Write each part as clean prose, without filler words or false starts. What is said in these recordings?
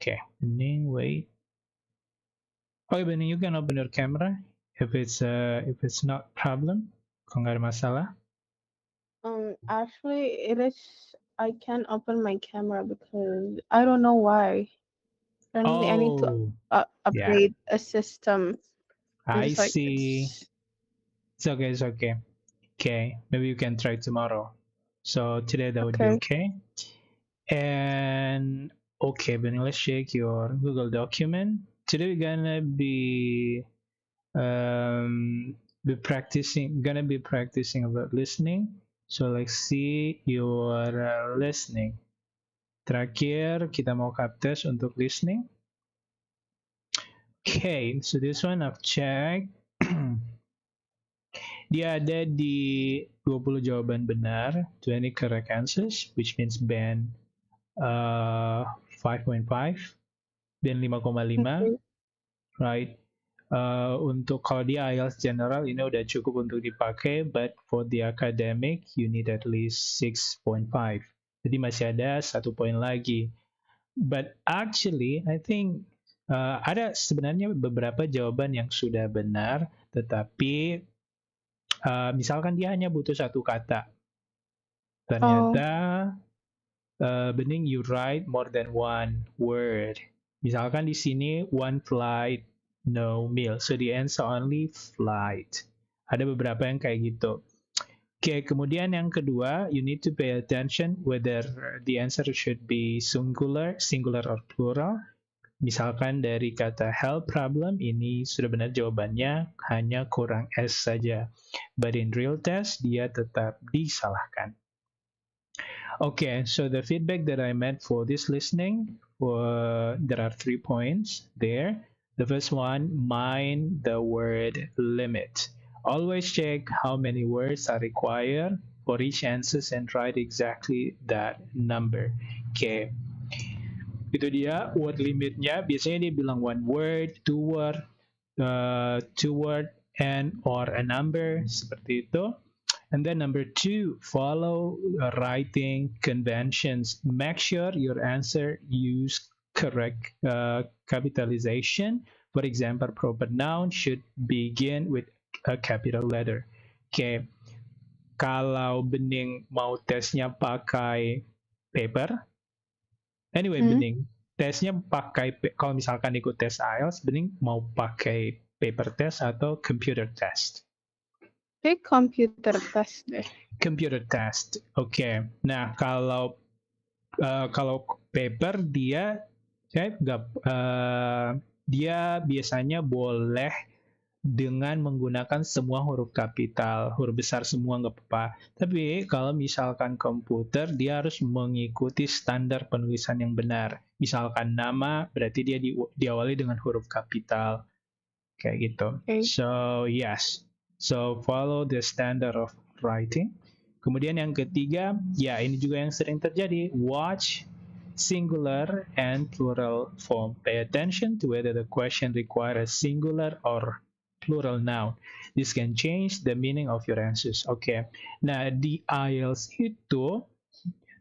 Okay, Bening, wait. Okay, Bening, you can open your camera if it's not problem. Kalau nggak ada masalah. Actually, it is. I can't open my camera because I don't know why. Apparently, I need to Oh, yeah, upgrade a system. I'm I just like, see. It's okay, it's okay. Okay, maybe you can try tomorrow. So today that would be okay. okay. And okay, Bening, let's check your Google document. Today we're um gonna be practicing about listening. So let's see your listening. Terakhir kita mau kaptes untuk listening. Okay, so this one I've checked. Dia ada di 20 jawaban benar, 20 correct answers, which means band 5.5, band 5,5, Okay. right? Untuk kalau di IELTS general ini udah cukup untuk dipakai, but for the academic you need at least 6.5. Jadi masih ada 1 poin lagi. But actually, I think ada sebenarnya beberapa jawaban yang sudah benar, tetapi misalkan dia hanya butuh satu kata. Oh, Ternyata Bening, you write more than one word. Misalkan di sini one flight, no meal. So the answer only flight. Ada beberapa yang kayak gitu. Oke, kemudian yang kedua, you need to pay attention whether the answer should be singular or plural. Misalkan dari kata health problem, ini sudah benar jawabannya, hanya kurang S saja. But in real test, dia tetap disalahkan. Okay, so the feedback that I meant for this listening, there are 3 points there. The first one, mind the word limit. Always check how many words are required for each answer and write exactly that number. Okay, itu dia word limitnya. Biasanya dia bilang one word, two word, and or a number seperti itu. And then number 2, follow writing conventions. Make sure your answer use correct capitalization. For example, proper noun should begin with a capital letter. Okay, kalau Bening mau tesnya pakai paper, anyway hmm? Bening, tesnya pakai, kalau misalkan ikut tes IELTS, Bening mau pakai paper test atau computer test? Take computer test deh. Computer test. Oke. Nah, kalau paper dia biasanya boleh dengan menggunakan semua huruf kapital, huruf besar semua nggak apa-apa. Tapi kalau misalkan komputer, dia harus mengikuti standar penulisan yang benar. Misalkan nama, berarti dia diawali dengan huruf kapital. Kayak gitu. Okay. So, yes. So, follow the standard of writing. Kemudian yang ketiga, ya ini juga yang sering terjadi. Watch singular and plural form. Pay attention to whether the question requires a singular or plural noun. This can change the meaning of your answers. Oke. Okay. Nah, di IELTS itu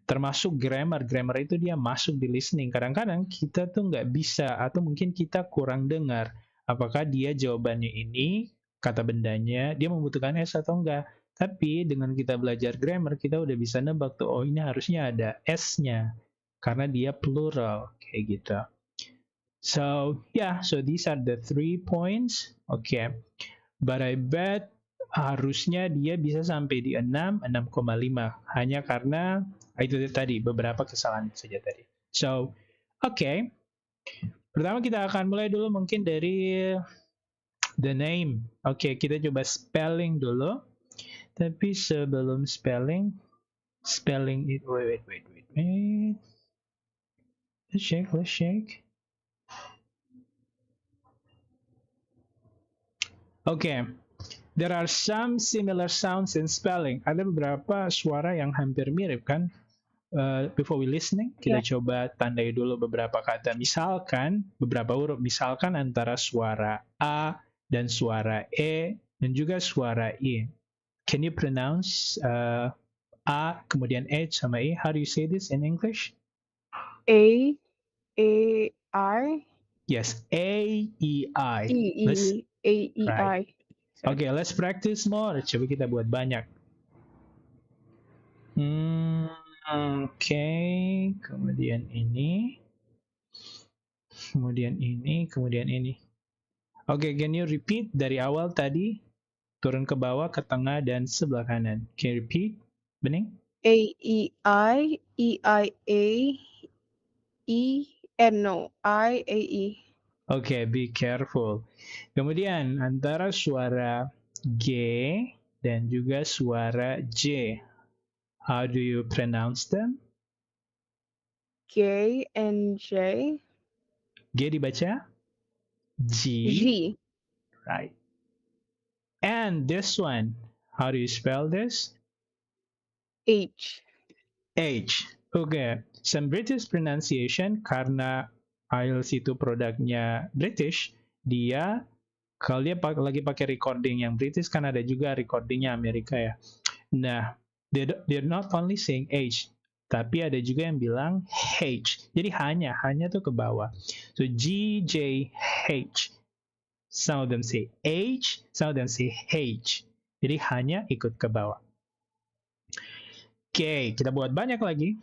termasuk grammar. Grammar itu dia masuk di listening. Kadang-kadang kita tuh nggak bisa atau mungkin kita kurang dengar apakah dia jawabannya ini, kata bendanya, dia membutuhkan S atau enggak. Tapi dengan kita belajar grammar, kita udah bisa nebak tuh, oh ini harusnya ada S-nya. Karena dia plural, kayak gitu. So, yeah, so these are the 3 points. Okay. But I bet harusnya dia bisa sampai di 6, 6,5. Hanya karena itu tadi, beberapa kesalahan saja tadi. So, okay. Pertama kita akan mulai dulu mungkin dari the name. Oke, kita coba spelling dulu. Tapi sebelum spelling it, wait. Let's check. Okay. There are some similar sounds in spelling. Ada beberapa suara yang hampir mirip kan? Before we listening, kita Yeah. coba tandai dulu beberapa kata. Misalkan, beberapa huruf. Misalkan antara suara A dan suara E dan juga suara I. Can you pronounce A, kemudian E sama E? How do you say this in English? A, A-I? Yes, A-E-I. Let's E-E. A-E-I. right. Sorry. Okay, let's practice more. Coba kita buat banyak. Oke, kemudian ini, kemudian ini. Oke, can you repeat dari awal tadi? Turun ke bawah, ke tengah, dan sebelah kanan. Can you repeat, Bening? A-E-I. E-I-A. No. I-A-E. Oke, be careful. Kemudian antara suara G dan juga suara J. How do you pronounce them? G and J. G dibaca G, G. right? And this one, how do you spell this? H. H. Okay, some British pronunciation karena IELTS itu produknya British, dia kalau dia lagi pakai recording yang British kan ada juga recordingnya Amerika ya. Nah, they're not only saying H, tapi ada juga yang bilang H. Jadi hanya tuh ke bawah. So G, J, H. Some of them say H, some of them say H. Jadi hanya ikut ke bawah. Oke, kita buat banyak lagi.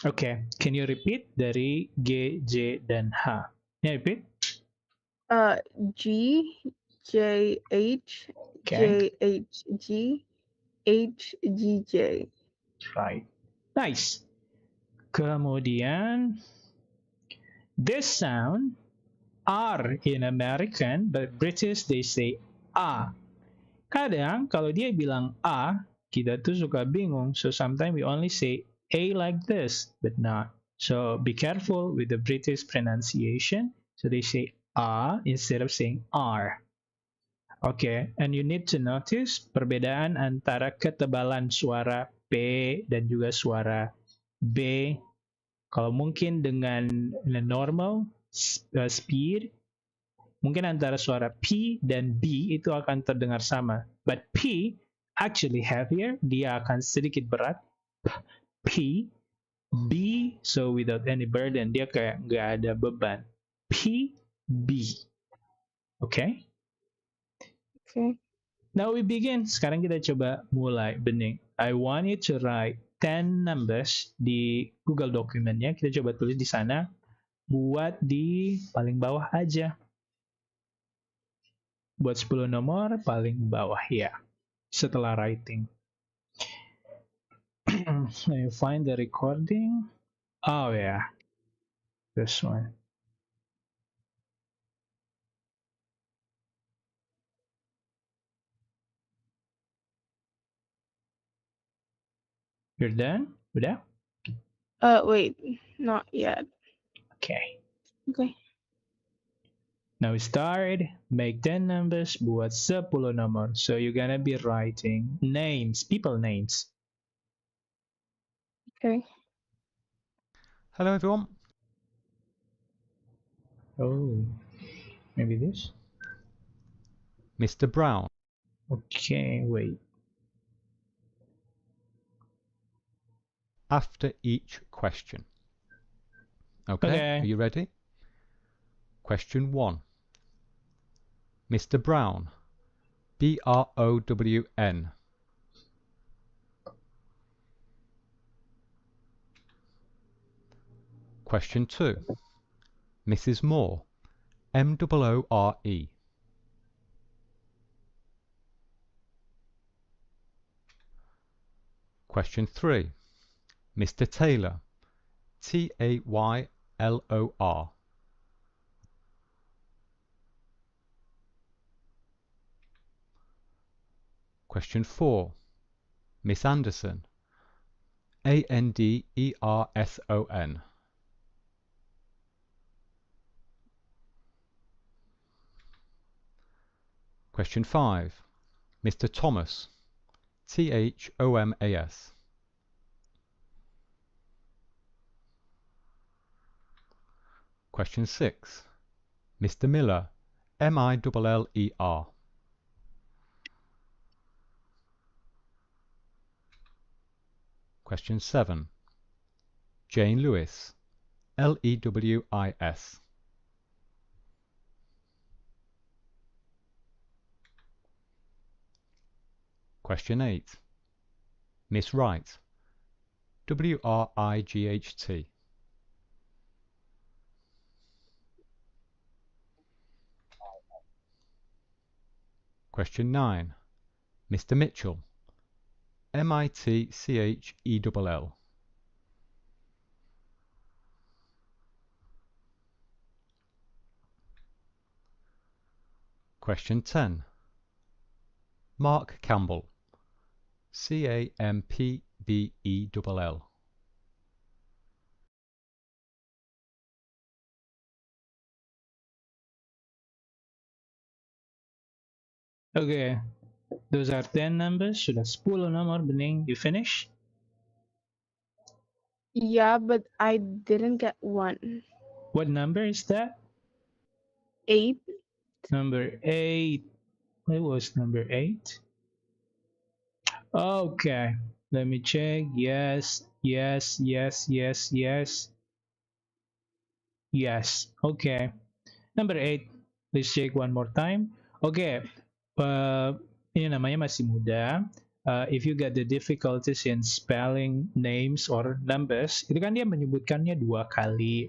Okay, can you repeat dari G, J, dan H? Can you repeat? G, J, H, Okay, J, H, G, H, G, J. right. Nice. Kemudian, this sound, R in American, but British they say A. Kadang kalau dia bilang A, kita tuh suka bingung. So sometimes we only say A like this, but not. So be careful with the British pronunciation. So they say A instead of saying R. Okay, and you need to notice perbedaan antara ketebalan suara P dan juga suara B. Kalau mungkin dengan normal speed, mungkin antara suara P dan B itu akan terdengar sama. But P actually heavier, dia akan sedikit berat. P, B, so without any burden, dia kayak nggak ada beban. P, B. Okay? Okay. Now we begin. Sekarang kita coba mulai, Bening. I want you to write 10 numbers di Google dokumennya. Kita coba tulis di sana. Buat di paling bawah aja. Buat 10 nomor paling bawah ya. Setelah writing. Let me find the recording. Oh yeah. This one. You're done? Udah? Wait, not yet. Okay. Okay. Now start. Make 10 numbers. Buat 10 nomor. So you're gonna be writing names, people names. Okay. Hello, everyone. Oh, maybe this? Mr. Brown. Okay, wait. After each question. Okay. Are you ready? Question 1. Mr. Brown. B-R-O-W-N. Question 2. Mrs. Moore. M-O-O-R-E. Question 3. Mr. Taylor. T-A-Y-L-O-R. Question 4. Miss Anderson. A-N-D-E-R-S-O-N. Question 5. Mr. Thomas. T-H-O-M-A-S. Question 6. Mr. Miller. Miller. Question 7. Jane Lewis, Lewis. Question 8. Miss Wright, Wright. Question 9. Mr. Mitchell, Mitchell. Question 10. Mark Campbell, Campbell. Okay, those are 10 numbers. Sudah 10 nomor, Bening. You finish? Yeah, but I didn't get one. What number is that? 8. Number 8. What was number 8? Okay, let me check. Yes, yes, yes, yes, yes. Yes, okay. Number 8. Let's check one more time. Okay, ini namanya masih muda. If you get the difficulties in spelling names or numbers, itu kan dia menyebutkannya 2 kali.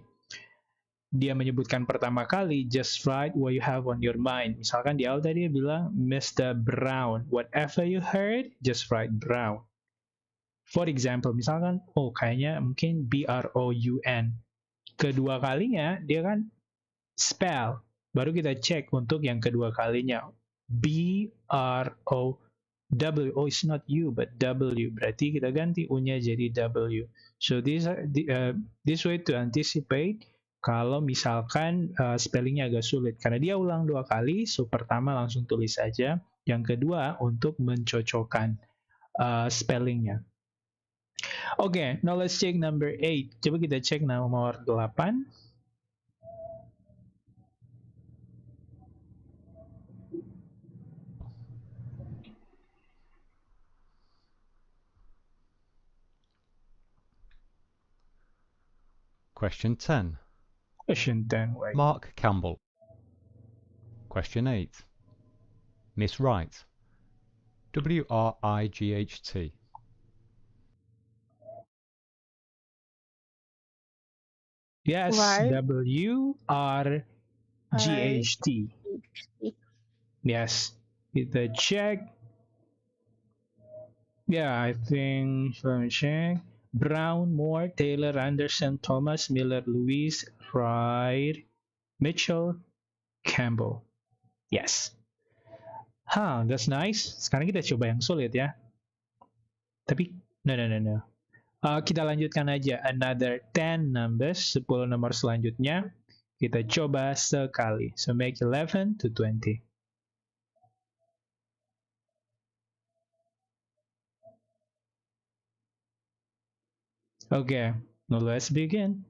Dia menyebutkan pertama kali, just write what you have on your mind. Misalkan di awal tadi dia bilang, Mr. Brown. Whatever you heard, just write Brown. For example, misalkan, oh kayaknya mungkin Broun. Kedua kalinya, dia kan spell. Baru kita cek untuk yang kedua kalinya. B-R-O-W. Oh, it's not U, but W. Berarti kita ganti U-nya jadi W. So this way to anticipate kalau misalkan spellingnya agak sulit. Karena dia ulang 2 kali, so pertama langsung tulis saja. Yang kedua untuk mencocokkan spellingnya. Okay, now let's check number 8. Coba kita cek nomor 8. Question 10. Question 10, wait. Mark Campbell. Question 8. Miss Wright, Wright. Yes, Right. W-R-G-H-T. Yes, kita check. Yeah, I think, let me check. Brown, Moore, Taylor, Anderson, Thomas, Miller, Lewis, Wright, Mitchell, Campbell. Yes. That's nice. Sekarang kita coba yang sulit ya. Tapi, no. Kita lanjutkan aja. Another 10 numbers, 10 nomor selanjutnya. Kita coba sekali. So make 11 to 20. Okay, now let's begin.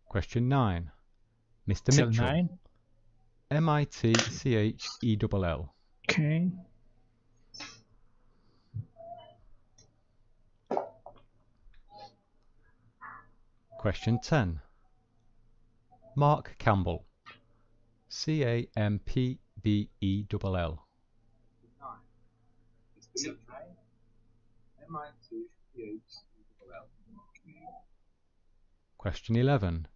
Question 9. Mr. Still Mitchell, 9. Mitchell. Okay. Question 10. Mark Campbell, Campbell. Question 11.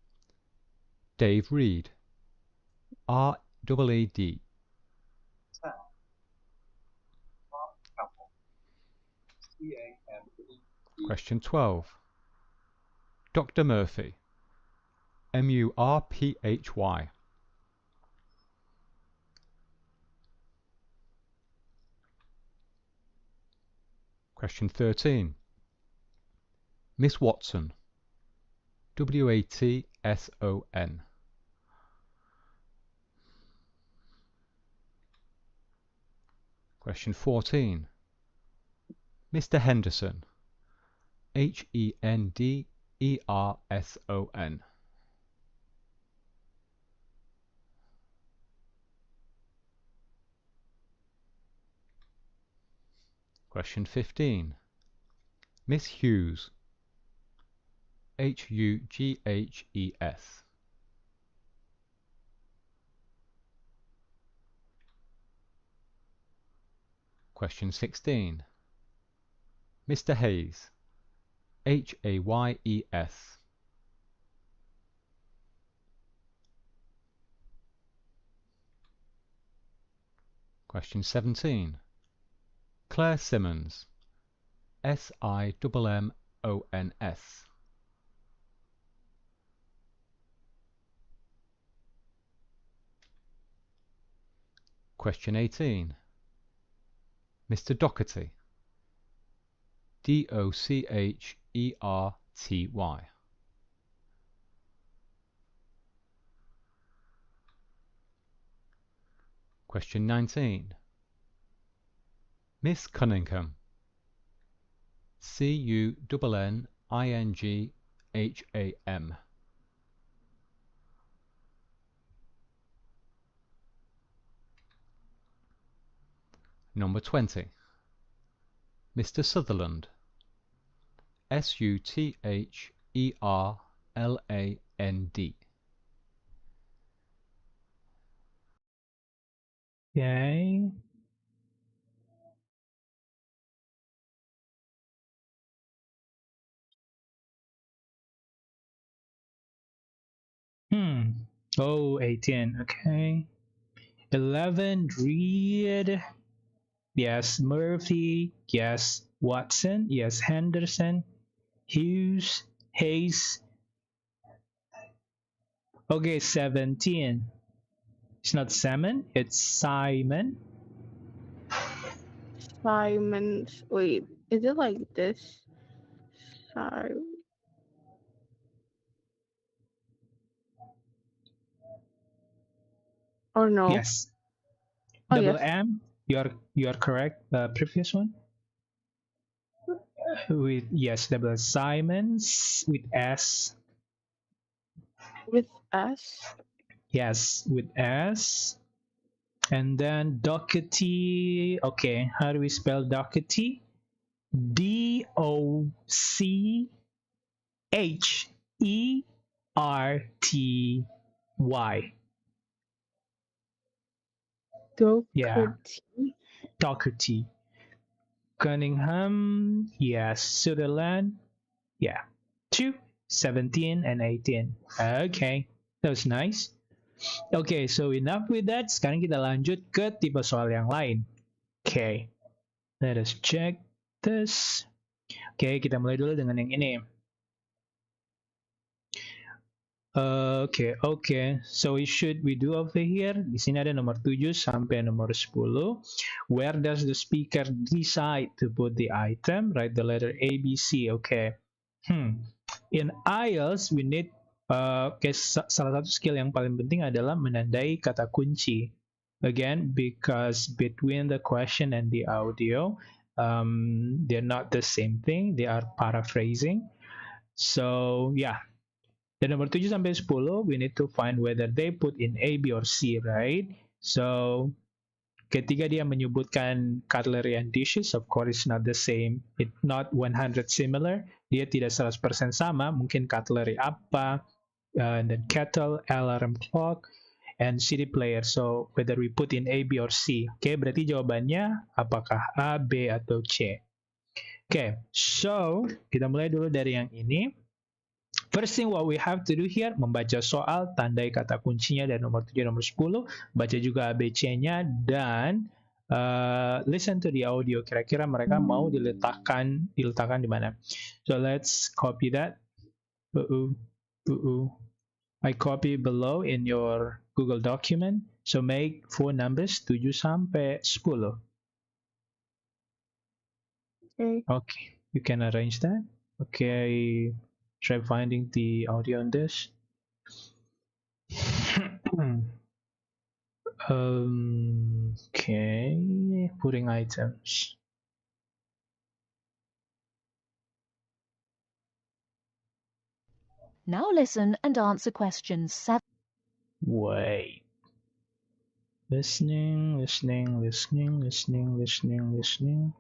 Dave Reed, Reed. Question 12. Dr. Murphy, Murphy. Question 13. Miss Watson, Watson. Question 14. Mr. Henderson. Henderson. Question 15. Miss Hughes. Hughes. Question 16. Mr. Hayes. Hayes. Question 17. Claire Simmons. Simmons. Question 18. Mr. Docherty. Docherty. Question 19. Miss Cunningham. Cunningham. Number 20. Mr. Sutherland. Sutherland. Okay. Oh, 18. Okay. 11. Reed. Yes. Murphy. Yes. Watson. Yes. Henderson. Hughes. Hayes. Okay. 17. It's not Simon. It's Simon. Simon's. Wait, is it like this? Sorry. Or no? Yes. Oh, Double yes. M. You are correct. Previous one. With yes, double Simons with S. With S. Yes, with S. And then Docherty. Okay, how do we spell Docherty? Doccherty. Docherty. Yeah, Docherty. Cunningham. Yes, Sutherland. Yeah, 2, 17, and 18. Okay, that was nice. Okay, so enough with that. Sekarang kita lanjut ke tipe soal yang lain. Okay, let us check this. Okay, kita mulai dulu dengan yang ini. Okay. So we do over here. Di sini ada nomor 7 sampai nomor 10. Where does the speaker decide to put the item? Write the letter A, B, C. Okay. In IELTS, we need salah satu skill yang paling penting adalah menandai kata kunci. Again, because between the question and the audio, they're not the same thing. They are paraphrasing. So, yeah. Dan nomor 7 sampai 10, we need to find whether they put in A, B, or C, right? So, ketika dia menyebutkan cutlery and dishes, of course it's not the same. It's not 100 similar. Dia tidak 100% sama. Mungkin cutlery apa, and then kettle, alarm clock, and CD player. So, whether we put in A, B, or C. Okay, berarti jawabannya apakah A, B, atau C. Okay, so kita mulai dulu dari yang ini. First thing what we have to do here, membaca soal, tandai kata kuncinya dari nomor 7 nomor 10, baca juga ABC-nya, dan listen to the audio. Kira-kira mereka mau diletakkan di mana. So let's copy that. I copy below in your Google document. So make 4 numbers, 7 sampai 10. Okay, you can arrange that. Okay. Try finding the audio on this. Okay, putting items. Now listen and answer questions 7. Wait. Listening, listening, listening, listening, listening, listening.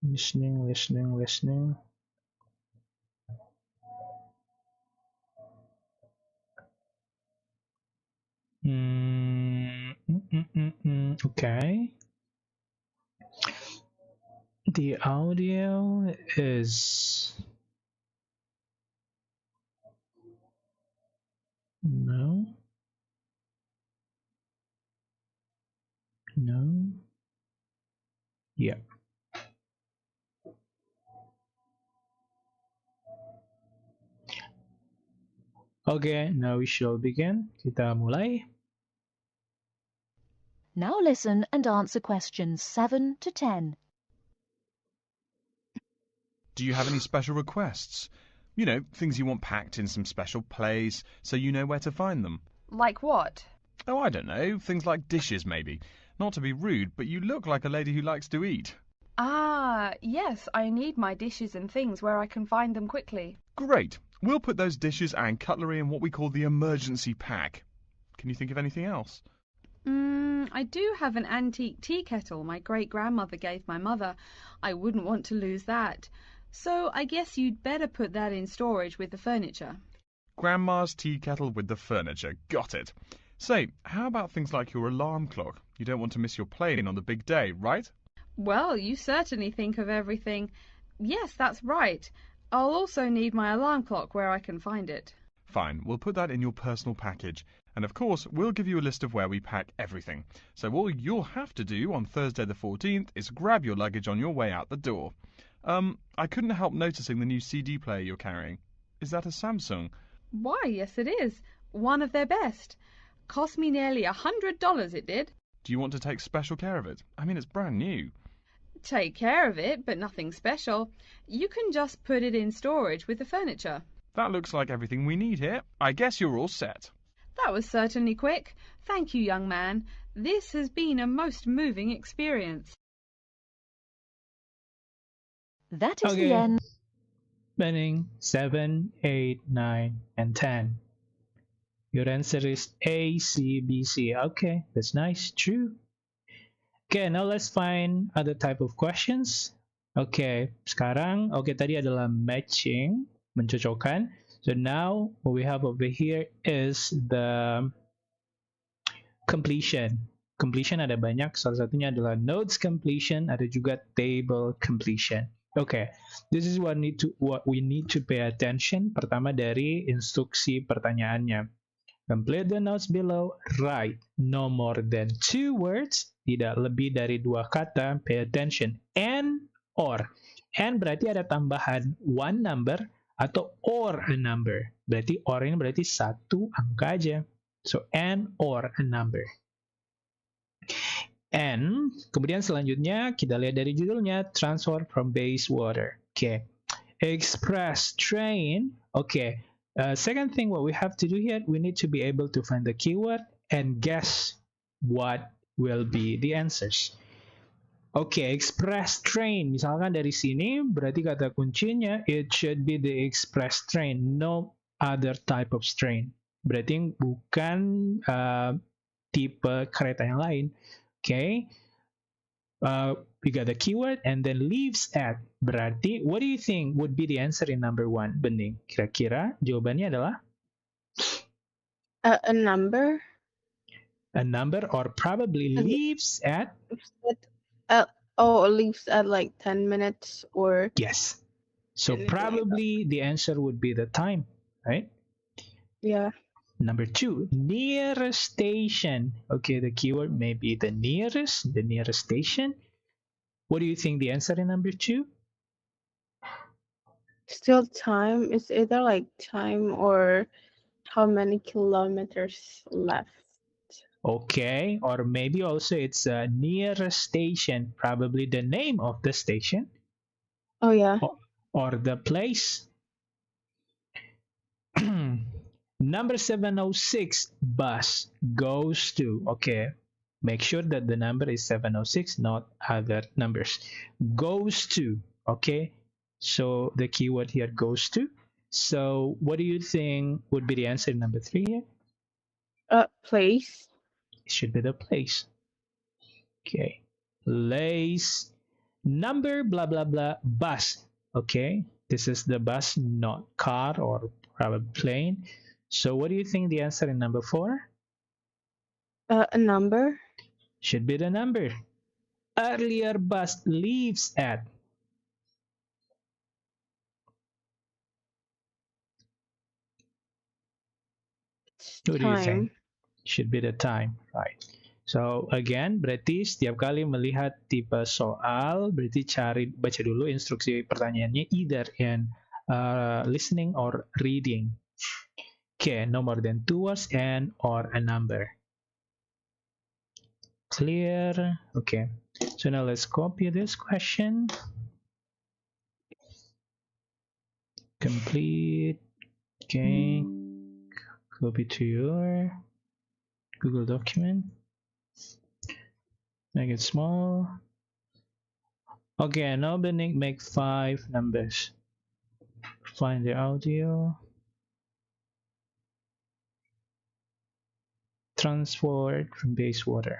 Listening, listening, listening. Okay. The audio is... No. No. Yeah. Okay, now we shall begin. Kita mulai. Now listen and answer questions 7 to 10. Do you have any special requests? You know, things you want packed in some special place so you know where to find them. Like what? Oh, I don't know. Things like dishes, maybe. Not to be rude, but you look like a lady who likes to eat. Ah, yes, I need my dishes and things where I can find them quickly. Great. We'll put those dishes and cutlery in what we call the emergency pack. Can you think of anything else? I do have an antique tea kettle my great-grandmother gave my mother. I wouldn't want to lose that. So I guess you'd better put that in storage with the furniture. Grandma's tea kettle with the furniture. Got it. Say, how about things like your alarm clock? You don't want to miss your plane on the big day, right? Well, you certainly think of everything. Yes, that's right. I'll also need my alarm clock where I can find it. Fine, we'll put that in your personal package. And of course, we'll give you a list of where we pack everything. So all you'll have to do on Thursday the 14th is grab your luggage on your way out the door. I couldn't help noticing the new CD player you're carrying. Is that a Samsung? Why, yes it is. One of their best. Cost me nearly $100, it did. Do you want to take special care of it? I mean, it's brand new. Take care of it, but nothing special. You can just put it in storage with the furniture. That looks like everything we need here. I guess you're all set. That was certainly quick. Thank you, young man. This has been a most moving experience. That is Okay. the end. Spelling 7, 8, 9, and 10. Your answer is A, C, B, C. Okay, that's nice. True. Okay, now let's find other type of questions. Okay, sekarang, tadi adalah matching, mencocokkan. So now what we have over here is the completion. Completion ada banyak, salah satunya adalah nodes completion, ada juga table completion. Okay, this is what we need to pay attention. Pertama dari instruksi pertanyaannya. Complete the notes below, write no more than 2 words, tidak lebih dari 2 kata, pay attention, and or. And berarti ada tambahan one number atau or a number. Berarti or ini berarti satu angka aja. So, and or a number. And, kemudian selanjutnya kita lihat dari judulnya, transfer from base water. Okay. Express train. Okay. Second thing what we have to do here, we need to be able to find the keyword and guess what will be the answers. Okay, express train. Misalkan dari sini, berarti kata kuncinya, it should be the express train, no other type of train. Berarti bukan tipe kereta yang lain. Okay. We got the keyword and then leaves at. Berarti, what do you think would be the answer in number 1, Bening? Kira-kira jawabannya adalah? A number? A number or probably leaves at? Leaves at like 10 minutes or? Yes. So probably the answer would be the time, right? Yeah. Number 2, nearest station. Okay, the keyword may be the nearest station. What do you think the answer in number 2? Still time. It's either like time or how many kilometers left. Okay, or maybe also it's a nearest station, probably the name of the station. Oh yeah. Or the place. Number 706, bus goes to. Okay, make sure that the number is 706, not other numbers. Goes to. Okay, So the keyword here goes to. So what do you think would be the answer in number 3 here? Place. It should be the place. Okay. Place. Number blah blah blah bus. Okay. This is the bus, not car or probably plane. So what do you think the answer in number 4? A number. Should be the number. Earlier bus leaves at. What do you think? Should be the time, right? So again, berarti setiap kali melihat tipe soal, berarti baca dulu instruksi pertanyaannya either in listening or reading. Okay, no more than 2 words and or a number. Clear? Okay. So now let's copy this question. Complete. Okay. Copy to your Google document. Make it small. Okay, now Bening make 5 numbers. Find the audio. Transport from Bayswater.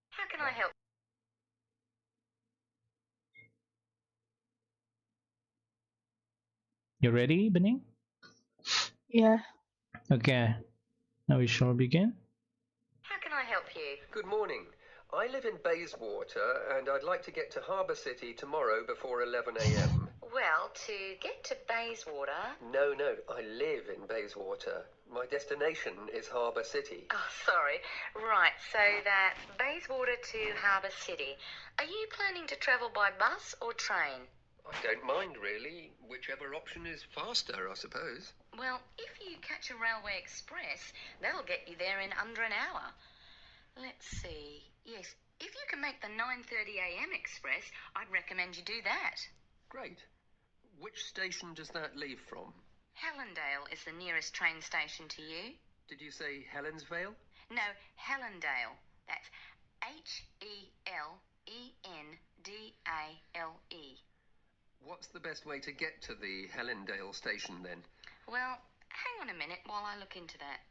How can I help? You ready, Bening? Yeah. Okay. Now we shall begin. How can I help you? Good morning. I live in Bayswater and I'd like to get to Harbour City tomorrow before 11 a.m. Well, to get to Bayswater... No, I live in Bayswater. My destination is Harbour City. Oh, sorry. Right, so that's Bayswater to Harbour City. Are you planning to travel by bus or train? I don't mind, really. Whichever option is faster, I suppose. Well, if you catch a Railway Express, that'll get you there in under an hour. Let's see. Yes, if you can make the 9:30 a.m. express, I'd recommend you do that. Great. Which station does that leave from? Helendale is the nearest train station to you. Did you say Helensvale? No, Helendale. That's Helendale. What's the best way to get to the Helendale station then? Well, hang on a minute while I look into that.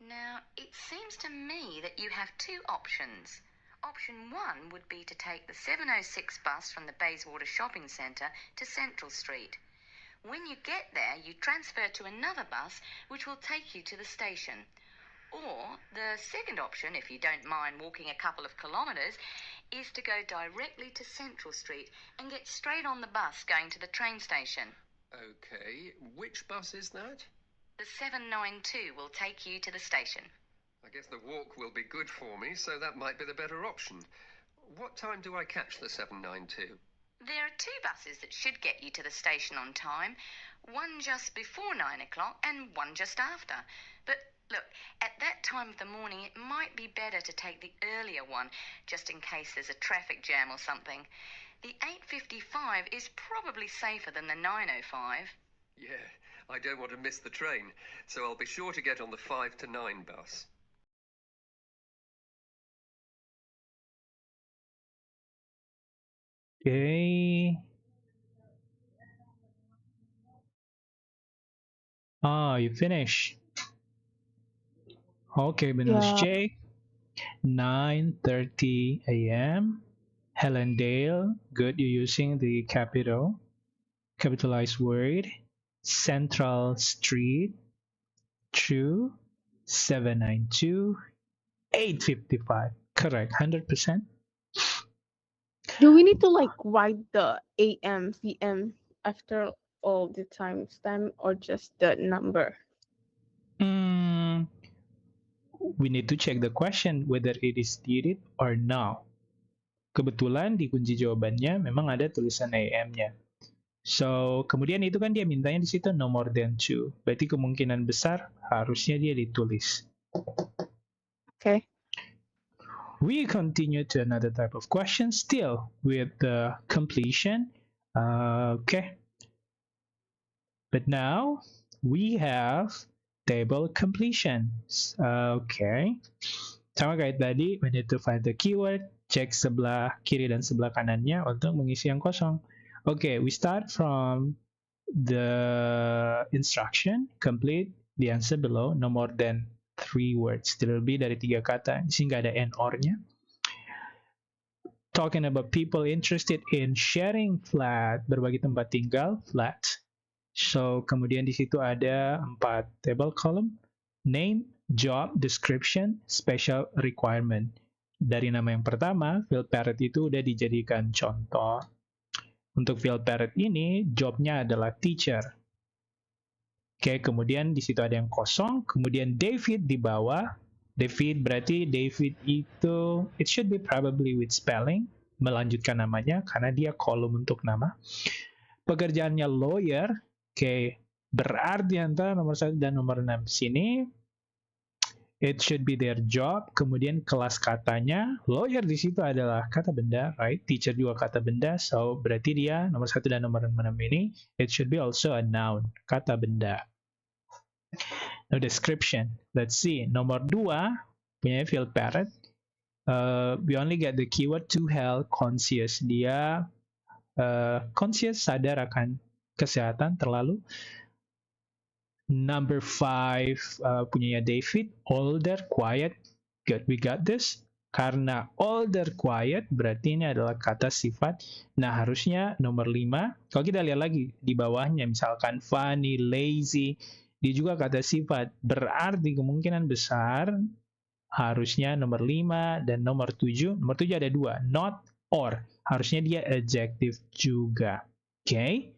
Now, it seems to me that you have 2 options. Option 1 would be to take the 7:06 bus from the Bayswater Shopping Centre to Central Street. When you get there, you transfer to another bus which will take you to the station. Or the second option, if you don't mind walking a couple of kilometres, is to go directly to Central Street and get straight on the bus going to the train station. Okay, which bus is that? The 792 will take you to the station. I guess the walk will be good for me, so that might be the better option. What time do I catch the 792? There are 2 buses that should get you to the station on time. One just before 9 o'clock and one just after. But look, at that time of the morning, it might be better to take the earlier one, just in case there's a traffic jam or something. The 8:55 is probably safer than the 9:05. Yeah, I don't want to miss the train, so I'll be sure to get on the 5 to 9 bus. Okay. You finish. Okay, Benus J. 9:30 a.m. Helendale. Good, you're using the capitalized word. Central Street. True. 792. 8:55. Correct. 100%. Do we need to like write the AM, PM after all the timestamp or just the number? We need to check the question whether it is needed or no. Kebetulan di kunci jawabannya memang ada tulisan AM-nya. So, kemudian itu kan dia mintanya di situ no more than 2. Berarti kemungkinan besar harusnya dia ditulis. Okay. We continue to another type of question, still with the completion. Okay. But now we have table completion. Okay. Sama kayak tadi, we need to find the keyword, cek sebelah kiri dan sebelah kanannya untuk mengisi yang kosong. Okay, we start from the instruction, complete the answer below, no more than 3 words. Tidak lebih dari 3 kata, sehingga ada and or-nya. Talking about people interested in sharing flat, berbagi tempat tinggal, flat. So, kemudian di situ ada 4 table column, name, job, description, special requirement. Dari nama yang pertama, field parrot itu udah dijadikan contoh. Untuk field parrot ini, jobnya adalah teacher. Oke, kemudian di situ ada yang kosong, kemudian David di bawah. David berarti David itu, it should be probably with spelling, melanjutkan namanya karena dia kolom untuk nama. Pekerjaannya lawyer, oke, berarti antara nomor 1 dan nomor 6 sini, it should be their job. Kemudian kelas katanya, lawyer di situ adalah kata benda, right? Teacher juga kata benda, so berarti dia nomor 1 dan nomor 6 ini, it should be also a noun, kata benda. Now description, let's see. Nomor 2, punya field parrot. We only get the keyword to health, conscious. Dia conscious, sadar akan kesehatan terlalu. Number 5 punyanya David, older, quiet. Good, we got this. Karena older, quiet berarti ini adalah kata sifat. Nah, harusnya nomor 5. Kalau kita lihat lagi di bawahnya, misalkan funny, lazy, dia juga kata sifat. Berarti kemungkinan besar harusnya nomor 5 dan nomor 7. Nomor 7 ada 2, not or. Harusnya dia adjective juga. Okay?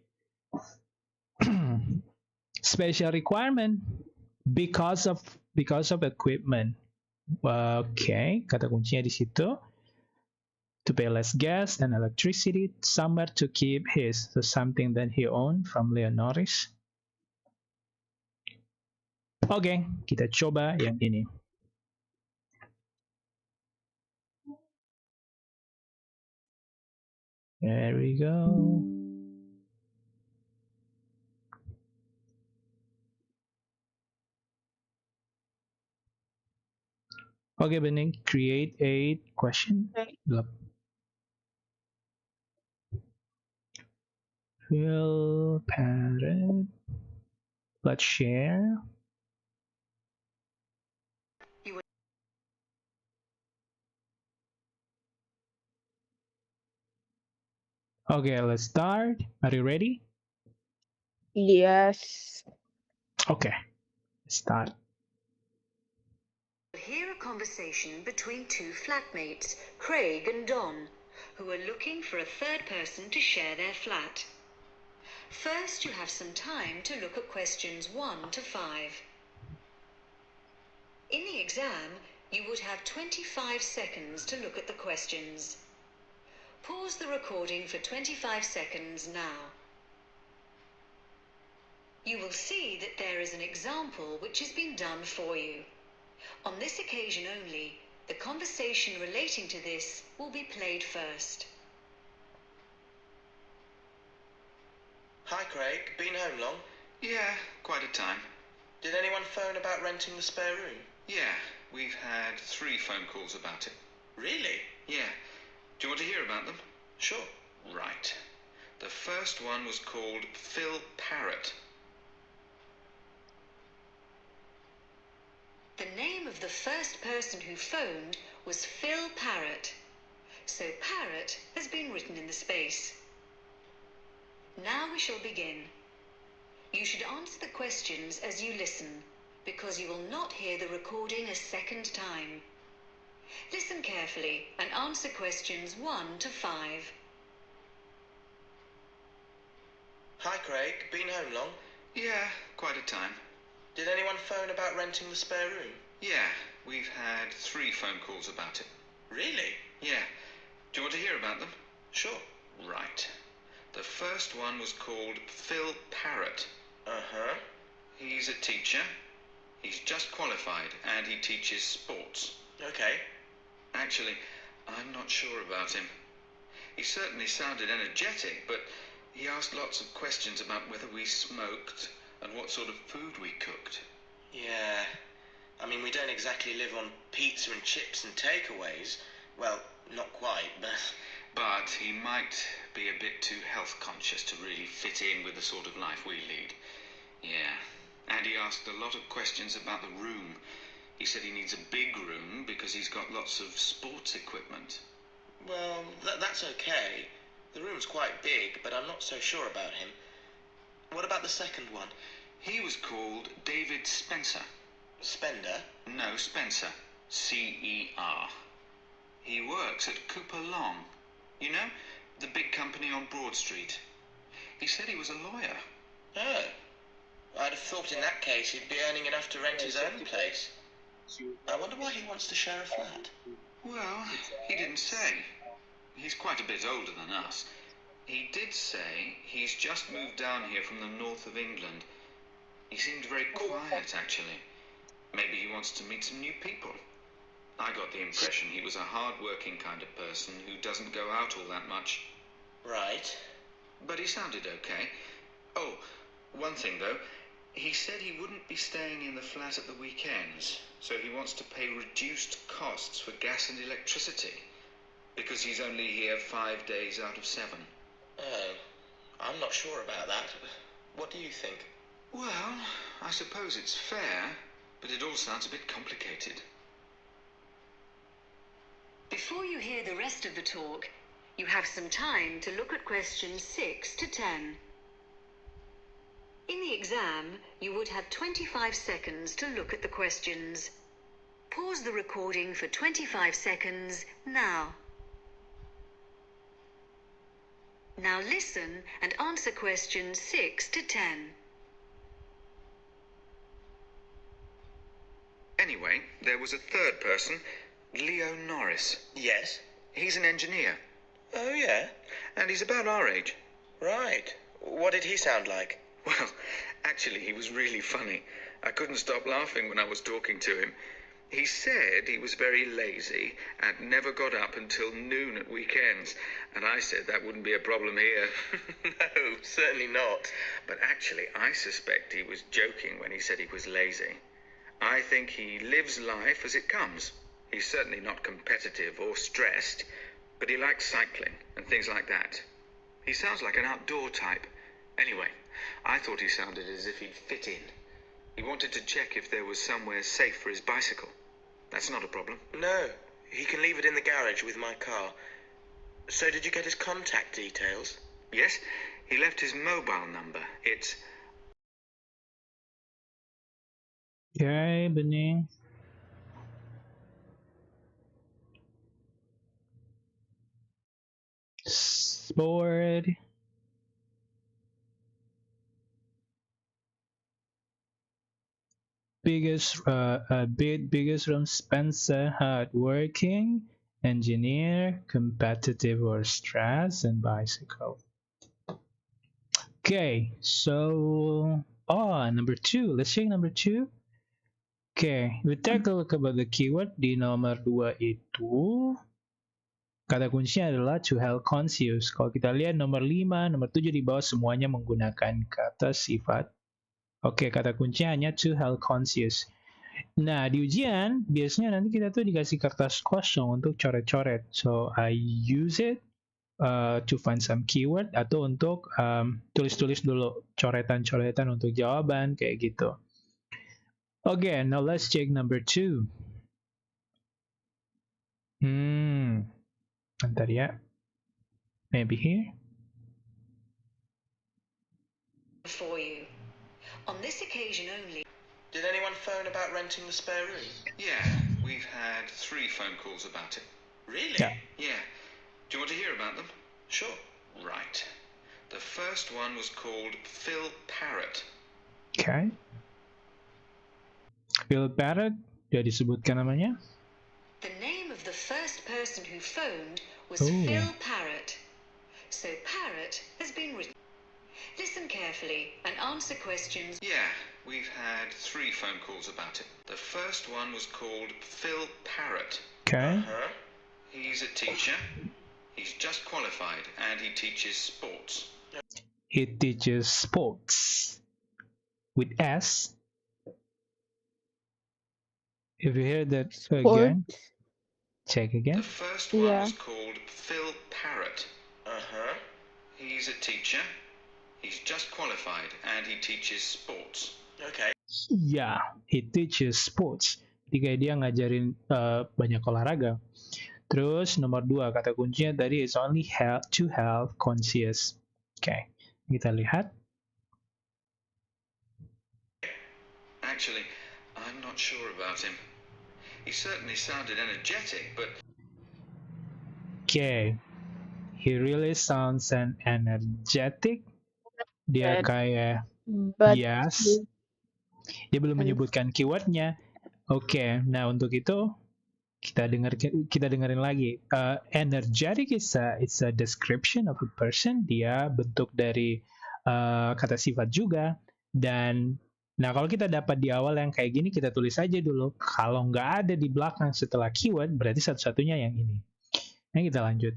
Special requirement because of equipment. Okay, kata kuncinya di situ. To pay less gas and electricity, somewhere to keep his, so something that he owned from Leon Norris. Okay, kita coba yang ini. There we go. Okay, Bening, create a question. Field parrot. Let's share. Okay, let's start. Are you ready? Yes. Okay, let's start. Hear a conversation between 2 flatmates, Craig and Don, who are looking for a third person to share their flat. First, you have some time to look at questions 1 to 5. In the exam, you would have 25 seconds to look at the questions. Pause the recording for 25 seconds now. You will see that there is an example which has been done for you. On this occasion only, the conversation relating to this will be played first. Hi Craig, been home long? Yeah, quite a time. Did anyone phone about renting the spare room? Yeah, we've had 3 phone calls about it. Really? Yeah. Do you want to hear about them? Sure. Right. The first one was called Phil Parrott. The name of the first person who phoned was Phil Parrott, so Parrott has been written in the space. Now we shall begin. You should answer the questions as you listen, because you will not hear the recording a second time. Listen carefully and answer questions 1 to 5. Hi Craig, been home long? Yeah, quite a time. Did anyone phone about renting the spare room? Yeah, we've had 3 phone calls about it. Really? Yeah. Do you want to hear about them? Sure. Right. The first one was called Phil Parrott. Uh-huh. He's a teacher. He's just qualified and he teaches sports. Okay. Actually, I'm not sure about him. He certainly sounded energetic, but he asked lots of questions about whether we smoked and what sort of food we cooked. Yeah. I mean, we don't exactly live on pizza and chips and takeaways. Well, not quite, but... But he might be a bit too health conscious to really fit in with the sort of life we lead. Yeah. And he asked a lot of questions about the room. He said he needs a big room because he's got lots of sports equipment. Well, that's okay. The room's quite big, but I'm not so sure about him. What about the second one? He was called David Spencer. Spender? No, Spencer. C-E-R. He works at Cooper Long. You know, the big company on Broad Street. He said he was a lawyer. Oh. I'd have thought in that case he'd be earning enough to rent his own place. I wonder why he wants to share a flat. Well, he didn't say. He's quite a bit older than us. He did say he's just moved down here from the north of England. He seemed very quiet, actually. Maybe he wants to meet some new people. I got the impression he was a hard-working kind of person who doesn't go out all that much. Right. But he sounded okay. Oh, one thing, though. He said he wouldn't be staying in the flat at the weekends, so he wants to pay reduced costs for gas and electricity, because he's only here 5 days out of 7. Oh, I'm not sure about that. What do you think? Well, I suppose it's fair, but it all sounds a bit complicated. Before you hear the rest of the talk, you have some time to look at questions 6 to 10. In the exam, you would have 25 seconds to look at the questions. Pause the recording for 25 seconds now. Now listen and answer questions 6 to 10. Anyway, there was a third person, Leo Norris. Yes? He's an engineer. Oh, yeah? And he's about our age. Right. What did he sound like? Well, actually, he was really funny. I couldn't stop laughing when I was talking to him. He said he was very lazy and never got up until noon at weekends. And I said that wouldn't be a problem here. No, certainly not. But actually, I suspect he was joking when he said he was lazy. I think he lives life as it comes. He's certainly not competitive or stressed, but he likes cycling and things like that. He sounds like an outdoor type. Anyway, I thought he sounded as if he'd fit in. He wanted to check if there was somewhere safe for his bicycle. That's not a problem. No, he can leave it in the garage with my car. So did you get his contact details? Yes, he left his mobile number. It's... Okay, bening. Sport. Biggest from Spencer, hardworking, engineer, competitive or stress, and bicycle. Okay, so number 2. Let's check number 2. Okay, we take a look about the keyword. Di nomor 2 itu kata kuncinya adalah to health conscious. Kalau kita lihat nomor 5, nomor 7 di bawah semuanya menggunakan kata sifat. Oke, kata kuncinya hanya to health conscious. Nah, di ujian biasanya nanti kita tuh dikasih kertas kosong untuk coret-coret. So, I use it to find some keyword atau untuk tulis-tulis dulu coretan-coretan untuk jawaban kayak gitu. Okay, now let's check number 2. Bentar ya. Maybe here. For you. On this occasion only. Did anyone phone about renting the spare room? Yeah, we've had 3 phone calls about it. Really? Yeah. Do you want to hear about them? Sure. Right. The first one was called Phil Parrott. Okay. Phil Parrott, sudah disebutkan namanya? The name of the first person who phoned was Phil Parrott. So Parrott has been written. Listen carefully and answer questions. Yeah, we've had 3 phone calls about it. The first one was called Phil Parrott. Okay. He's a teacher. He's just qualified and he teaches sports. He teaches sports with S. If you hear that Sport. again, check The again. first one was called Phil Parrott. Uh-huh. He's a teacher. He's just qualified and he teaches sports. Okay. Yeah, he teaches sports. Jadi kayak dia ngajarin banyak olahraga. Terus nomor 2 kata kuncinya tadi is only to health conscious. Oke, kita lihat. Actually, I'm not sure about him. He certainly sounded energetic, but... Okay, he really sounds energetic. Dia kayak But yes. Dia belum menyebutkan keywordnya. Oke, nah untuk itu kita dengerin lagi. Energetic is a description of a person. Dia bentuk dari kata sifat juga. Dan nah kalau kita dapat di awal yang kayak gini, kita tulis aja dulu. Kalau nggak ada di belakang setelah keyword, berarti satu-satunya yang ini. Nah kita lanjut.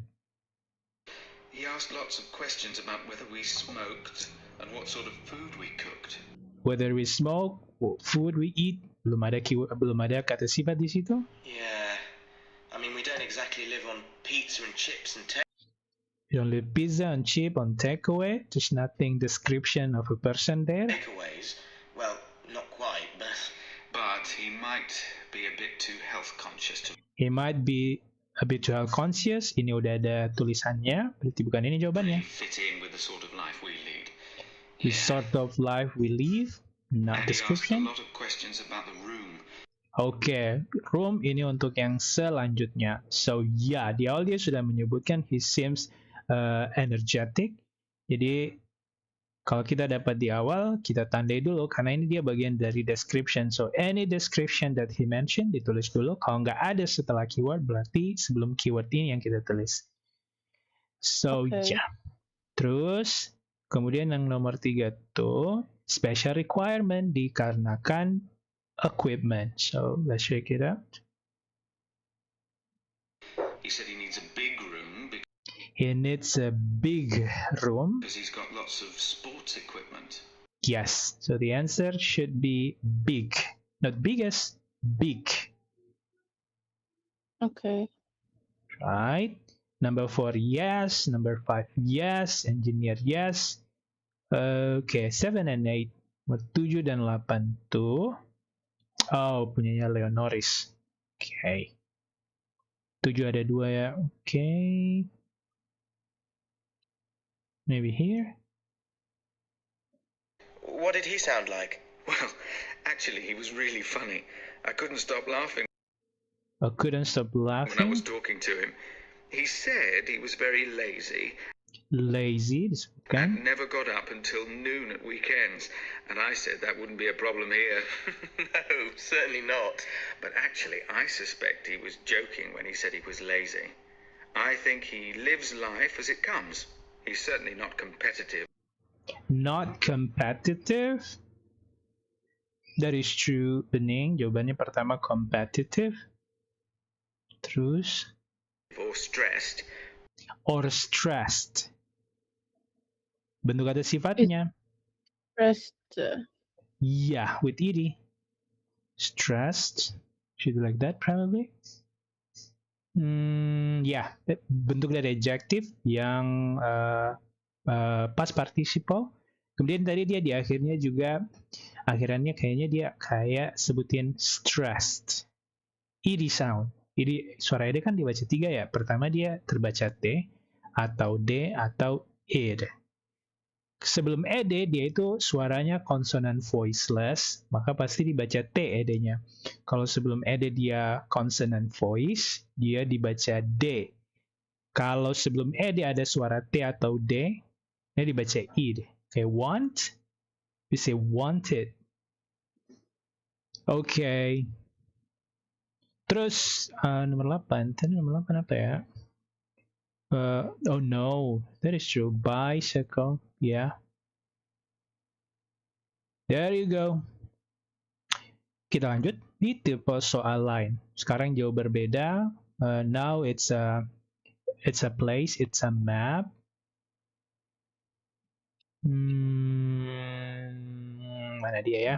He asked lots of questions about whether we smoked and what sort of food we cooked. Whether we smoke, what food we eat. Belum ada kata sifat di situ. Yeah. I mean, we don't exactly live on pizza and chips and We don't live pizza and chip on takeaway. There's nothing description of a person there. takeaways. Well, not quite, but... But he might be a bit too health conscious to... He might be a bit too health conscious. Ini udah ada tulisannya. Berarti bukan ini jawabannya. fit in with the sort of life we lead. The sort of life we live. Not And he asked a description. lot of questions about the room. Oke, room ini untuk yang selanjutnya. So, ya, di awal dia sudah menyebutkan he seems energetic. Jadi, kalau kita dapat di awal, kita tandai dulu karena ini dia bagian dari description. So, any description that he mentioned ditulis dulu. Kalau nggak ada setelah keyword, berarti sebelum keyword ini yang kita tulis. So, ya. Terus, kemudian yang nomor 3 tuh, special requirement dikarenakan equipment. So, let's check it out. He said he needs a big room He needs a big room. because he's got lots of sports equipment. Yes. So the answer should be big. Not biggest, big. Okay. Right? Number 4, yes. Number 5, yes. Engineer, yes. Okay, 7 and 8. Nomor 7 dan 8 tuh. Oh, punyanya Leonoris. Okay. 7 ada 2 ya. Okay. Maybe here. What did he sound like? Well, actually, he was really funny. I couldn't stop laughing I couldn't stop when I laughing. was talking to him. He said he was very lazy Lazy, disebutkan. and never got up until noon at weekends. And I said that wouldn't be a problem here. No, certainly not. But actually, I suspect he was joking when he said he was lazy. I think he lives life as it comes. He's certainly not competitive. Not competitive. That is true, Bening. Jawabannya pertama competitive. Terus Or stressed. or stressed. Bentuk kata sifatnya. Stressed. Yeah, with ed. Stressed. Should be like that probably. Yeah, bentuk dari adjective yang past participle. Kemudian tadi dia di akhirnya juga akhirannya kayaknya dia kayak sebutin stressed. Ed sound. Jadi suara ed kan dibaca 3 ya. Pertama dia terbaca T atau D atau ed. Sebelum ed dia itu suaranya konsonan voiceless, maka pasti dibaca T ed-nya. Kalau sebelum ed dia consonant voice, dia dibaca D. Kalau sebelum ed ada suara T atau D, dia dibaca id. Kayak want, we say wanted. Okay. Terus nomor 8, tadi nomor 8 apa ya? Oh no, that is true. Bicycle, yeah. There you go. Kita lanjut di tipe soal lain. Sekarang jauh berbeda. Now it's a place, it's a map. Mana dia ya?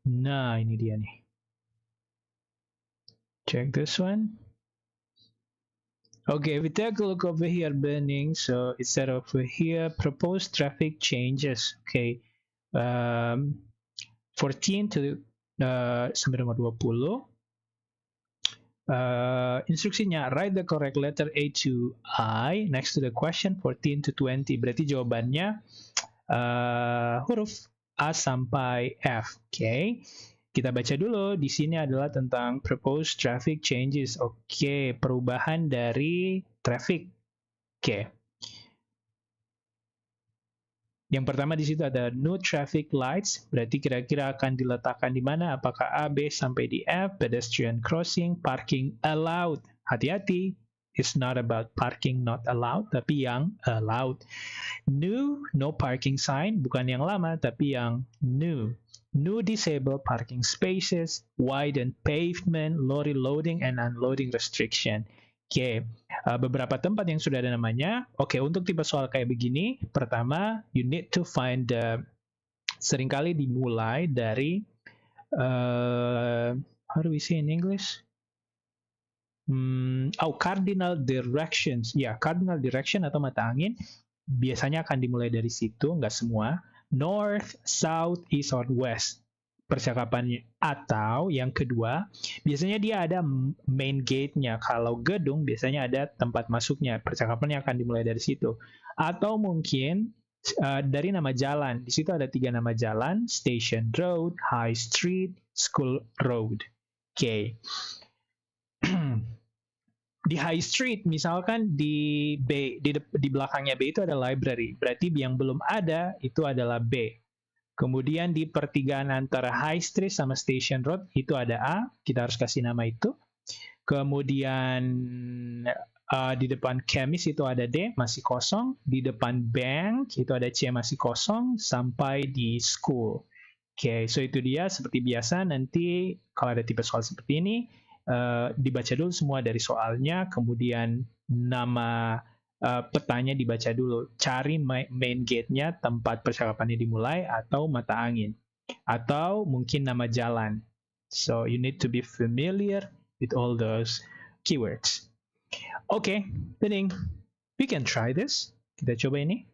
Nah, ini dia nih. Check this one. Okay, we take a look over here, Bening. So instead of here, proposed traffic changes. Okay, 14 to sampai nomor 20. Instruksinya, write the correct letter A to I next to the question 14 to 20. Berarti jawabannya huruf A sampai F. Okay. Kita baca dulu. Di sini adalah tentang proposed traffic changes. Oke, perubahan dari traffic. Oke. Yang pertama di situ ada new traffic lights. Berarti kira-kira akan diletakkan di mana? Apakah A, B sampai di F? Pedestrian crossing, parking allowed. Hati-hati. It's not about parking not allowed, tapi yang allowed. New, no parking sign. Bukan yang lama, tapi yang new. New disabled parking spaces, widened pavement, lorry loading and unloading restriction. Oke, beberapa tempat yang sudah ada namanya. Oke, untuk tipe soal kayak begini, pertama, you need to find seringkali dimulai dari how do we say in English? Cardinal directions. Ya, cardinal direction atau mata angin biasanya akan dimulai dari situ, nggak semua. North, South, East, or West percakapannya. Atau yang kedua, biasanya dia ada main gate-nya. Kalau gedung, biasanya ada tempat masuknya. Percakapannya akan dimulai dari situ. Atau mungkin dari nama jalan. Di situ ada 3 nama jalan. Station Road, High Street, School Road. Oke. Di High Street, misalkan di B, di belakangnya B itu ada library. Berarti yang belum ada itu adalah B. Kemudian di pertigaan antara High Street sama Station Road itu ada A. Kita harus kasih nama itu. Kemudian di depan Chemist itu ada D, masih kosong. Di depan Bank itu ada C, masih kosong. Sampai di School. Oke, so itu dia. Seperti biasa, nanti kalau ada tipe soal seperti ini, dibaca dulu semua dari soalnya, kemudian nama petanya dibaca dulu, cari main gate-nya, tempat percakapannya dimulai, atau mata angin, atau mungkin nama jalan. So you need to be familiar with all those keywords. Okay, Bening, we can try this. Kita coba ini.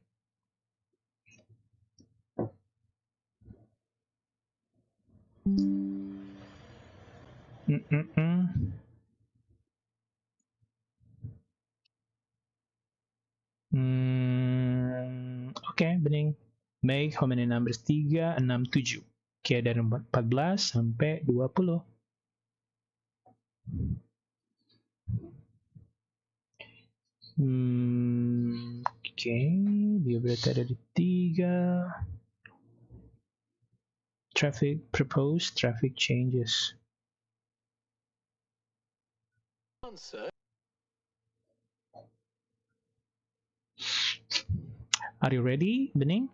Oke, Bening. Make how many numbers? 3, 6, 7. Oke, dari 14 sampai 20. Oke, dia berarti ada di 3. Proposed traffic changes. Are you ready, Bening?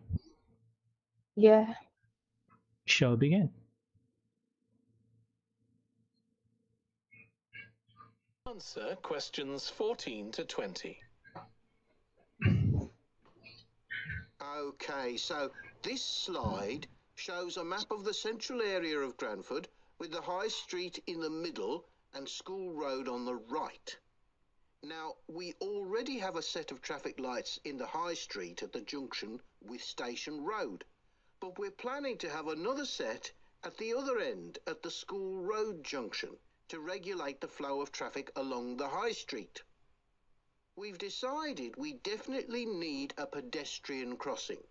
Yeah. Shall we begin? Answer questions 14 to 20. Okay, so this slide shows a map of the central area of Granford with the High Street in the middle and School Road on the right. Now, we already have a set of traffic lights in the High Street at the junction with Station Road, but we're planning to have another set at the other end at the School Road junction to regulate the flow of traffic along the High Street. We've decided we definitely need a pedestrian crossing.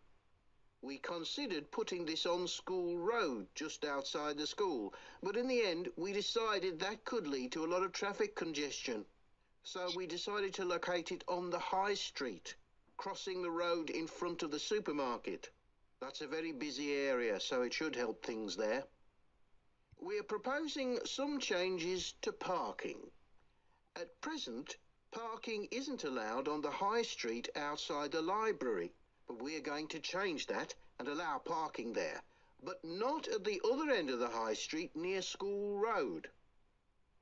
We considered putting this on School Road just outside the school, but in the end we decided that could lead to a lot of traffic congestion. So we decided to locate it on the High Street, crossing the road in front of the supermarket. That's a very busy area, so it should help things there. We're proposing some changes to parking. At present, parking isn't allowed on the High Street outside the library, but we're going to change that and allow parking there, but not at the other end of the High Street near School Road.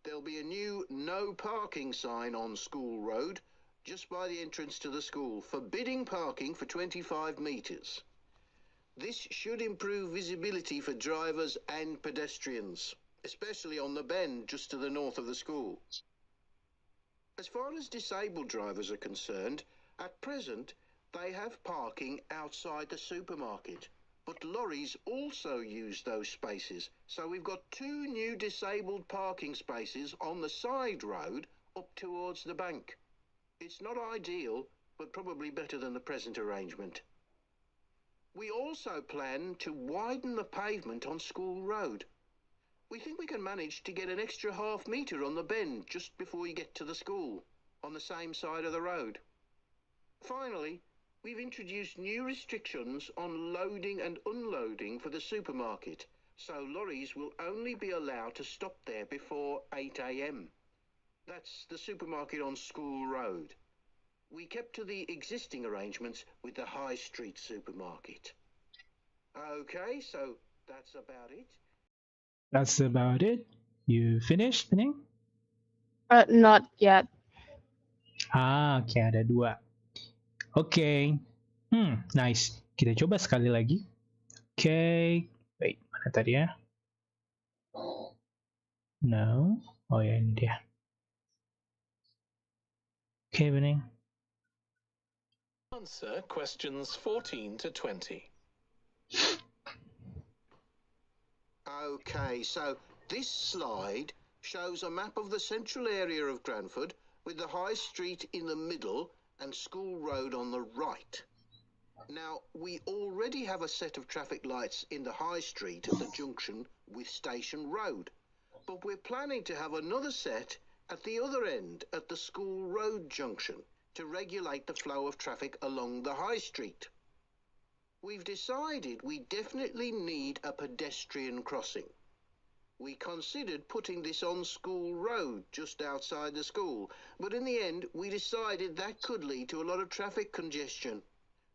There'll be a new no parking sign on School Road just by the entrance to the school, forbidding parking for 25 metres. This should improve visibility for drivers and pedestrians, especially on the bend just to the north of the school. As far as disabled drivers are concerned, at present they have parking outside the supermarket, but lorries also use those spaces, so we've got 2 new disabled parking spaces on the side road up towards the bank. It's not ideal, but probably better than the present arrangement. We also plan to widen the pavement on School Road. We think we can manage to get an extra ½ metre on the bend just before you get to the school, on the same side of the road. Finally, we've introduced new restrictions on loading and unloading for the supermarket, so lorries will only be allowed to stop there before 8 a.m. That's the supermarket on School Road. We kept to the existing arrangements with the High Street supermarket. Okay, so that's about it. That's about it. You finished, Pening? Not yet. Oke, ada 2. Oke. Nice. Kita coba sekali lagi. Oke. Wait, mana tadi ya? No. Oh ya, ini dia. Oke, Pening. Answer questions 14 to 20. Okay, so this slide shows a map of the central area of Granford with the High Street in the middle and School Road on the right. Now, we already have a set of traffic lights in the High Street at the junction with Station Road, but we're planning to have another set at the other end at the School Road junction to regulate the flow of traffic along the High Street. We've decided we definitely need a pedestrian crossing. We considered putting this on School Road just outside the school, but in the end we decided that could lead to a lot of traffic congestion.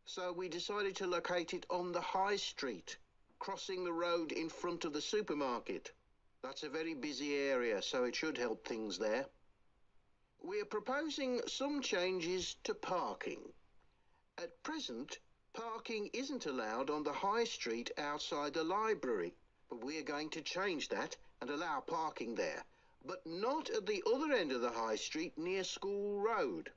So we decided to locate it on the High Street, crossing the road in front of the supermarket. That's a very busy area, so it should help things there. We are proposing some changes to parking. At present, parking isn't allowed on the High Street outside the library, but we are going to change that and allow parking there, but not at the other end of the High Street near School Road.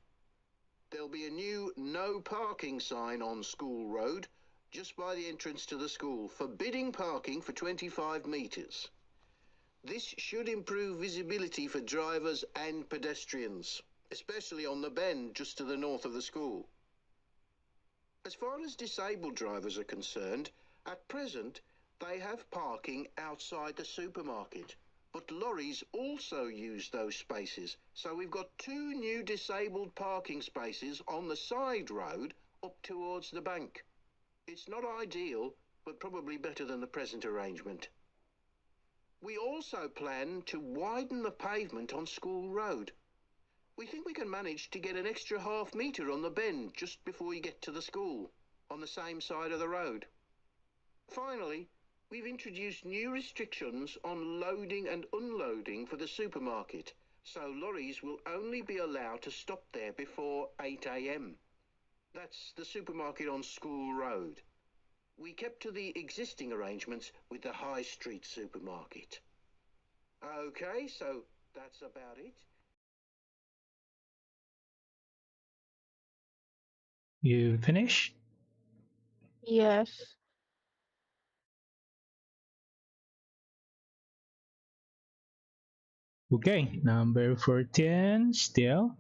There'll be a new no parking sign on School Road just by the entrance to the school, forbidding parking for 25 metres. This should improve visibility for drivers and pedestrians, especially on the bend just to the north of the school. As far as disabled drivers are concerned, at present they have parking outside the supermarket, but lorries also use those spaces, so we've got 2 new disabled parking spaces on the side road up towards the bank. It's not ideal, but probably better than the present arrangement. We also plan to widen the pavement on School Road. We think we can manage to get an extra ½ metre on the bend just before you get to the school, on the same side of the road. Finally, we've introduced new restrictions on loading and unloading for the supermarket, so lorries will only be allowed to stop there before 8 a.m. That's the supermarket on School Road. We kept to the existing arrangements with the High Street supermarket. Okay, so that's about it. You finish? Yes. Okay, number 14 still.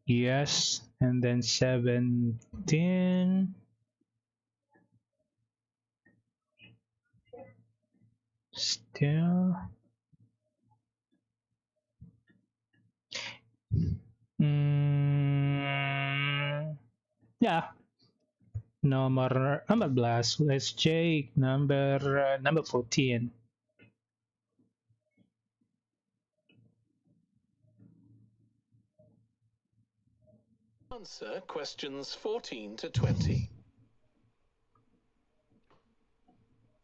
Yes, and then 17. Still. Ya. Nomor 14. Let's check number 14. Answer questions 14 to 20.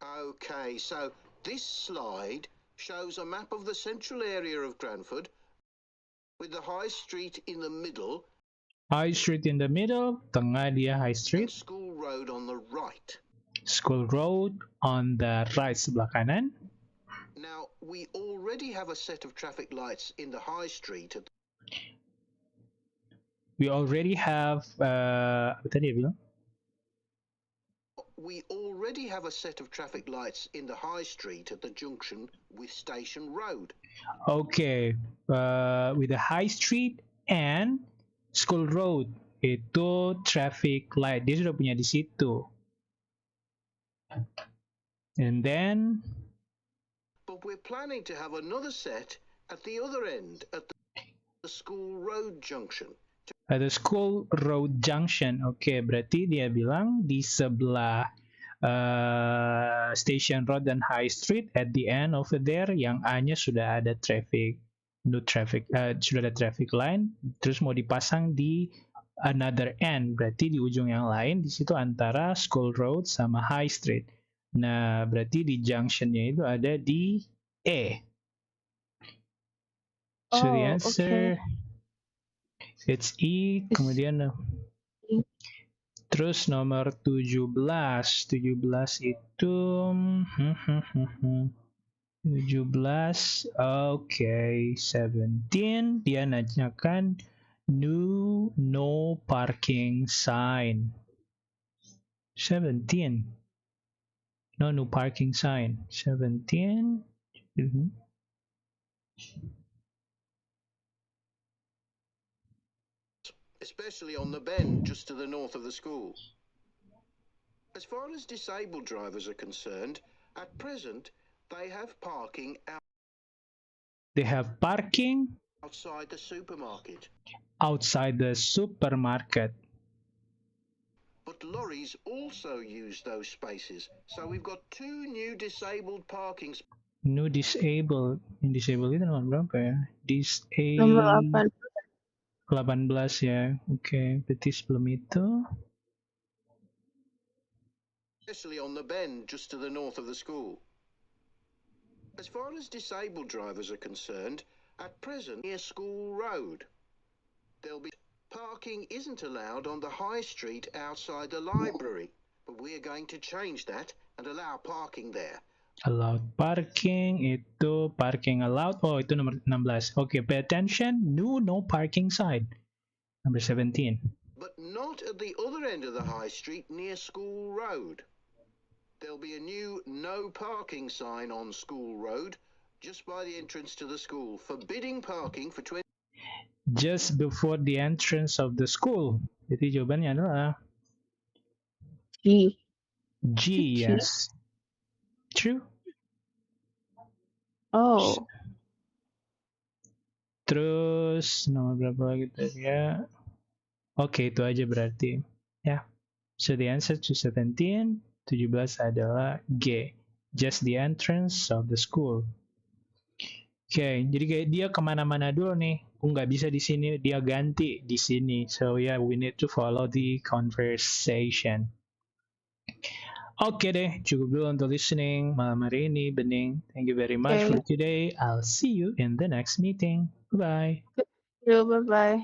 Okay, so this slide shows a map of the central area of Granford with the High Street in the middle High Street in the middle, tengah dia High Street. School Road on the right. School Road on the right, sebelah kanan. Now, we already have a set of traffic lights in the High Street. We already have, apa tadi dia bilang? We already have a set of traffic lights in the High Street at the junction with Station Road. Okay, with the High Street and School Road itu traffic light dia sudah punya di situ. And then, but we're planning to have another set at the other end at the School Road junction. At the School Road junction, okay, berarti dia bilang di sebelah Station Road dan High Street at the end over there yang A-nya sudah ada traffic, sudah ada traffic line, terus mau dipasang di another end, berarti di ujung yang lain di situ antara School Road sama High Street. Nah, berarti di junctionnya itu ada di E. So the answer it's E, kemudian terus nomor 17 itu 17, okay, 17 dia nanyakan no parking sign. 17 no parking sign. 17 especially on the bend just to the north of the school. As far as disabled drivers are concerned, at present they have parking outside the supermarket. Outside the supermarket. But lorries also use those spaces, so we've got two new disabled parking spaces. New disabled. Disabled itu nomor berapa ya? Nomor 18 ya. Oke, berarti sebelum itu. Especially on the bend just to the north of the school. As far as disabled drivers are concerned, at present near School Road, there'll be parking isn't allowed on the High Street outside the library, but we're going to change that and allow parking there. Allowed parking, itu parking allowed. Oh, itu nomor 16. Okay, pay attention. No parking sign. Number 17. But not at the other end of the High Street near School Road. There'll be a new no parking sign on School Road just by the entrance to the school, forbidding parking for 20. Just before the entrance of the school. Jadi jawabannya adalah G, yes. True. Oh. Terus nomor berapa lagi tadi ya? Oke, itu aja berarti. Ya. So the answer to 17 adalah G. Just the entrance of the school. Oke, jadi kayak dia kemana-mana dulu nih. Nggak bisa di sini, dia ganti di sini. So yeah, we need to follow the conversation. Oke deh, cukup dulu untuk listening malam hari ini, Bening. Thank you very much for today. I'll see you in the next meeting. Bye-bye. Bye-bye.